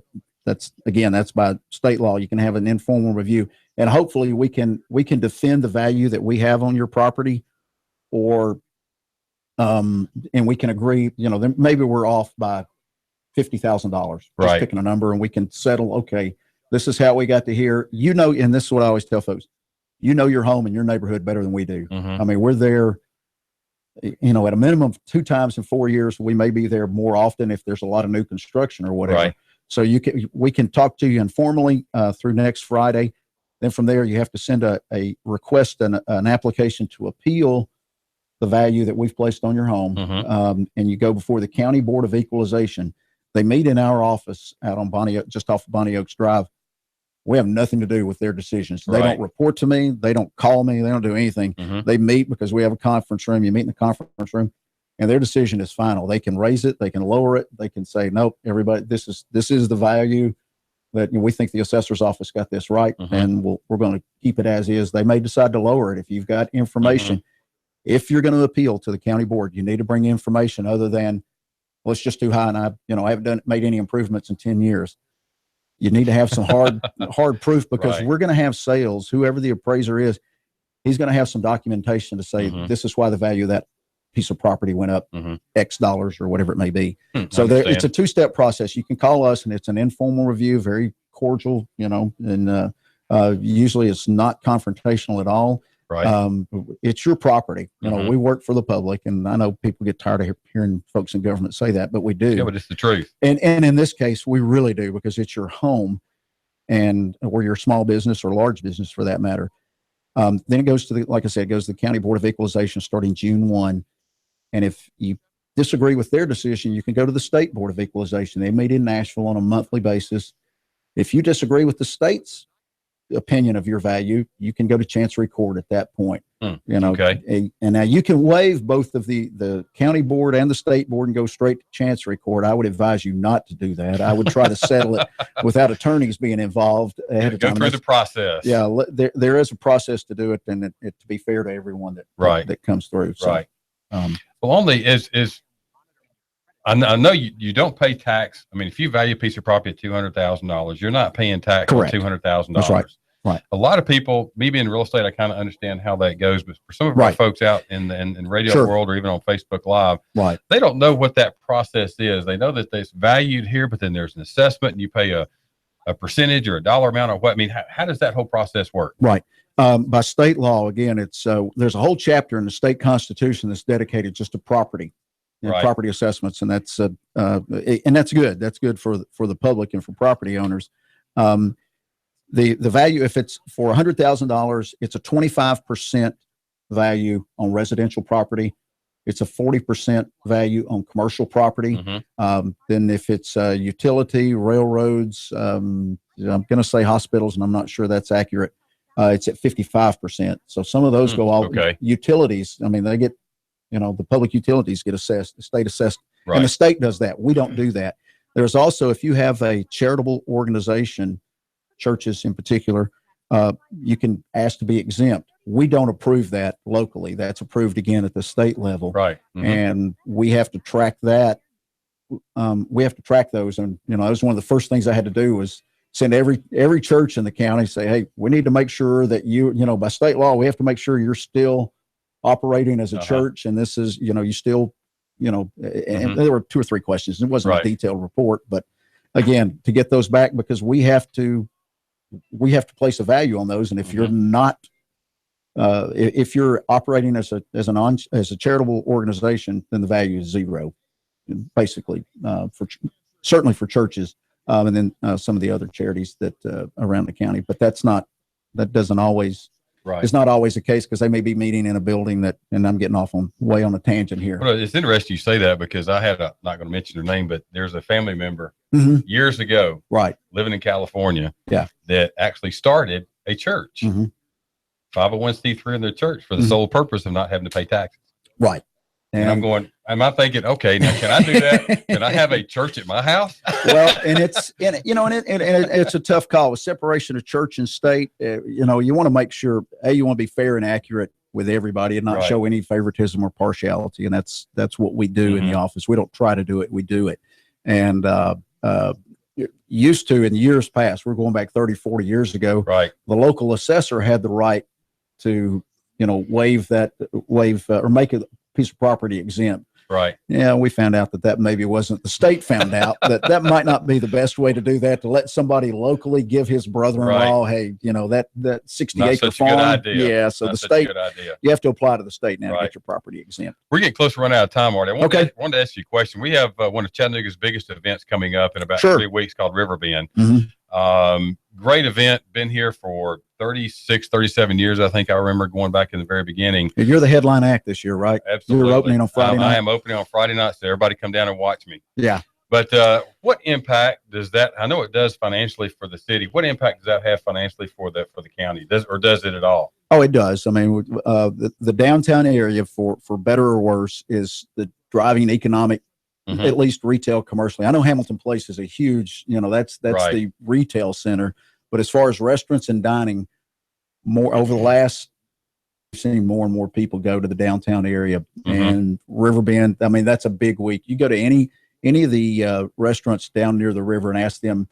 Speaker 2: state law. You can have an informal review. And hopefully we can defend the value that we have on your property, or, and we can agree, then maybe we're off by $50,000, just picking a number, and we can settle. Okay, this is how we got to here. And this is what I always tell folks: your home and your neighborhood better than we do. I mean, we're there. At a minimum of 2 times in 4 years. We may be there more often if there's a lot of new construction or whatever. So we can talk to you informally through next Friday. Then from there, you have to send a request and an application to appeal the value that we've placed on your home, and you go before the County Board of Equalization. They meet in our office out on just off of Bonnie Oaks Drive. We have nothing to do with their decisions. They don't report to me. They don't call me. They don't do anything. They meet because we have a conference room. You meet in the conference room, and their decision is final. They can raise it. They can lower it. They can say, nope, everybody, this is the value that we think the assessor's office got this right, and we're going to keep it as is. They may decide to lower it. If you've got information, if you're going to appeal to the county board, you need to bring information other than, well, it's just too high, and I haven't made any improvements in 10 years. You need to have some hard proof, because we're going to have sales. Whoever the appraiser is, he's going to have some documentation to say this is why the value of that piece of property went up X dollars or whatever it may be. So it's a two-step process. You can call us, and it's an informal review, very cordial, and usually it's not confrontational at all. It's your property. We work for the public, and I know people get tired of hearing folks in government say that, but we do.
Speaker 1: Yeah, but it's the truth.
Speaker 2: And in this case, we really do, because it's your home, and or your small business or large business for that matter. Then it goes to like I said, it goes to the County Board of Equalization starting June 1. And if you disagree with their decision, you can go to the State Board of Equalization. They meet in Nashville on a monthly basis. If you disagree with the state's opinion of your value, you can go to Chancery Court at that point. And now you can waive both of the county board and the state board and go straight to Chancery Court. I would advise you not to do that. I would try to settle it without attorneys being involved ahead of time.
Speaker 1: Go through the process.
Speaker 2: Yeah, there is a process to do it, and it to be fair to everyone that comes through. So,
Speaker 1: well, I know you don't pay tax. I mean, if you value a piece of property at $200,000, you're not paying tax on $200,000.
Speaker 2: That's right. Right.
Speaker 1: A lot of people, me being in real estate, I kind of understand how that goes. But for some of our folks out in radio world, or even on Facebook Live, they don't know what that process is. They know that it's valued here, but then there's an assessment, and you pay a percentage or a dollar amount or what. I mean, how does that whole process work?
Speaker 2: Right. By state law, again, it's there's a whole chapter in the state constitution that's dedicated just to property. Property assessments, and that's good. That's good for the public and for property owners. The value, if it's for $100,000, it's a 25% value on residential property. It's a 40% value on commercial property. Then if it's utility, railroads, I'm going to say hospitals, and I'm not sure that's accurate. It's at 55%. So some of those go all utilities. I mean, they get, the public utilities get assessed, the state assessed, and the state does that. We don't do that. There's also, if you have a charitable organization, churches in particular, you can ask to be exempt. We don't approve that locally. That's approved again at the state level. And we have to track that. We have to track those. And, that was one of the first things I had to do was send every church in the county, say, hey, we need to make sure that by state law, we have to make sure you're still operating as a church. And this is, you still, and there were 2 or 3 questions. It wasn't a detailed report, but again, to get those back, because we have to place a value on those. And if you're not, if you're operating as a charitable organization, then the value is zero, basically, certainly for churches, and then some of the other charities that around the county. But that doesn't always. It's not always the case, because they may be meeting in a building and I'm getting off way on a tangent here.
Speaker 1: Well, it's interesting you say that, because I had not going to mention their name, but there's a family member years ago, living in California, that actually started a church, 501c3 in their church, for the sole purpose of not having to pay taxes. And am I thinking, okay, now can I do that? Can I have a church at my house?
Speaker 2: Well, and it's a tough call with separation of church and state. You want to make sure, you want to be fair and accurate with everybody and not show any favoritism or partiality. And that's what we do in the office. We don't try to do it. We do it. And, used to, in years past, we're going back 30, 40 years ago, the local assessor had the right to, waive or make a piece of property exempt. Yeah, we found out that maybe wasn't. The state found out that might not be the best way to do that, to let somebody locally give his brother-in-law, hey, that 60-acre farm. Yeah, so the state, you have to apply to the state now to get your property exempt.
Speaker 1: We're getting close to running out of time, Marty. I wanted to ask you a question. We have one of Chattanooga's biggest events coming up in about 3 weeks called River Bend. Great event. Been here for 36, 37 years. I think I remember going back in the very beginning.
Speaker 2: You're the headline act this year, right?
Speaker 1: Absolutely.
Speaker 2: You're opening on Friday night.
Speaker 1: I am opening on Friday night, so everybody come down and watch me.
Speaker 2: Yeah.
Speaker 1: But what impact does that? I know it does financially for the city. What impact does that have financially for the county? Does it at all?
Speaker 2: Oh, it does. I mean, the downtown area, for better or worse, is the driving economic, at least retail, commercially. I know Hamilton Place is a huge, that's
Speaker 1: Right.
Speaker 2: the retail center. But as far as restaurants and dining, more over the last, we've seen more and more people go to the downtown area and Riverbend. I mean, that's a big week. You go to any of the restaurants down near the river and ask them,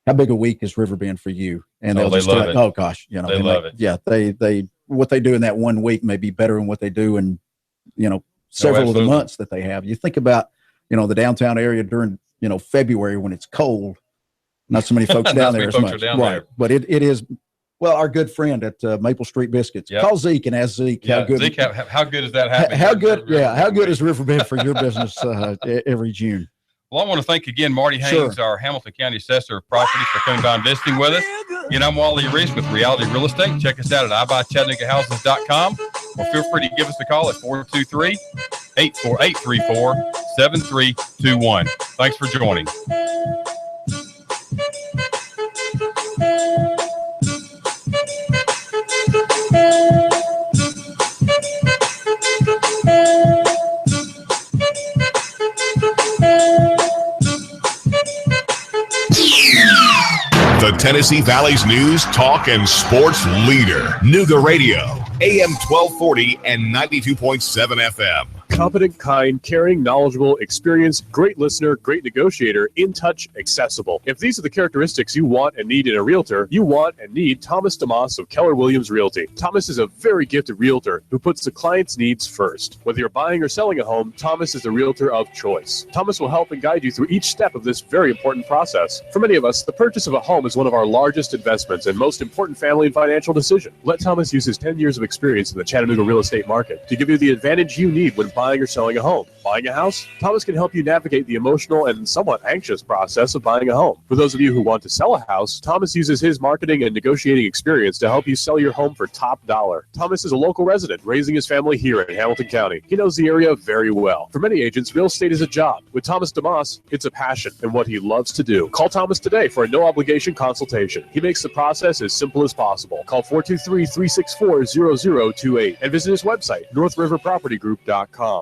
Speaker 2: how big a week is Riverbend for you? And they'll just
Speaker 1: love
Speaker 2: like,
Speaker 1: it.
Speaker 2: oh gosh,
Speaker 1: They love it.
Speaker 2: Yeah, they what they do in that 1 week may be better than what they do in several of the months that they have. You think about the downtown area during February when it's cold. Not so many folks down there as much, right? But it is. Well, our good friend at Maple Street Biscuits. Call Zeke and ask Zeke how good.
Speaker 1: Zeke, how good is that happening?
Speaker 2: How good? Yeah, how good is Riverbend for your business every June?
Speaker 1: Well, I want to thank again Marty Haynes, our Hamilton County Assessor of Property, for coming by and visiting with us. I'm Wally Reese with Reality Real Estate. Check us out at iBuyChattanoogaHouses.com, or feel free to give us a call at 423-834-7321. Thanks for joining.
Speaker 3: The Tennessee Valley's news, talk, and sports leader. Nooga Radio, AM 1240 and 92.7 FM.
Speaker 6: Competent, kind, caring, knowledgeable, experienced, great listener, great negotiator, in touch, accessible. If these are the characteristics you want and need in a realtor, you want and need Thomas DeMoss of Keller Williams Realty. Thomas is a very gifted realtor who puts the client's needs first. Whether you're buying or selling a home, Thomas is the realtor of choice. Thomas will help and guide you through each step of this very important process. For many of us, the purchase of a home is one of our largest investments and most important family and financial decision. Let Thomas use his 10 years of experience in the Chattanooga real estate market to give you the advantage you need when buying or selling a home. Buying a house? Thomas can help you navigate the emotional and somewhat anxious process of buying a home. For those of you who want to sell a house, Thomas uses his marketing and negotiating experience to help you sell your home for top dollar. Thomas is a local resident raising his family here in Hamilton County. He knows the area very well. For many agents, real estate is a job. With Thomas DeMoss, it's a passion and what he loves to do. Call Thomas today for a no-obligation consultation. He makes the process as simple as possible. Call 423-364-0028 and visit his website, northriverpropertygroup.com.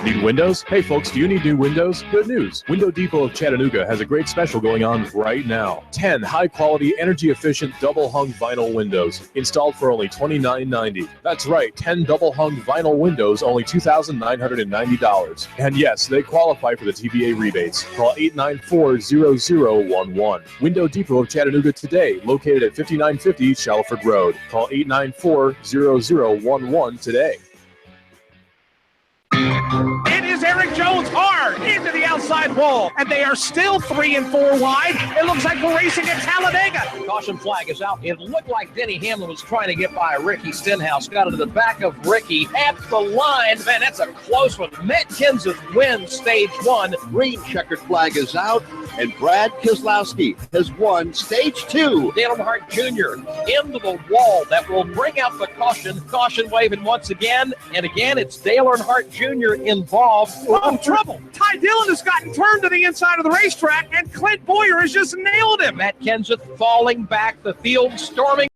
Speaker 6: Need windows? Hey folks, do you need new windows? Good news. Window Depot of Chattanooga has a great special going on right now. 10 high-quality, energy-efficient, double-hung vinyl windows installed for only $29.90. That's right, 10 double-hung vinyl windows, only $2,990. And yes, they qualify for the TVA rebates. Call 894-0011. Window Depot of Chattanooga today, located at 5950 Shalford Road. Call 894-0011 today.
Speaker 8: It is Eric Jones hard into the outside wall, and they are still 3 and 4 wide. It looks like we're racing at Talladega.
Speaker 9: Caution flag is out. It looked like Denny Hamlin was trying to get by Ricky Stenhouse. Got into the back of Ricky at the line. Man, that's a close one. Matt Kenseth wins stage 1.
Speaker 10: Green checkered flag is out, and Brad Keselowski has won stage 2.
Speaker 9: Dale Earnhardt Jr. into the wall. That will bring out the caution. Caution waving once again. And again, it's Dale Earnhardt Jr. involved.
Speaker 8: Oh, trouble. Ty Dillon has gotten turned to the inside of the racetrack, and Clint Boyer has just nailed him.
Speaker 9: Matt Kenseth falling back, the field storming.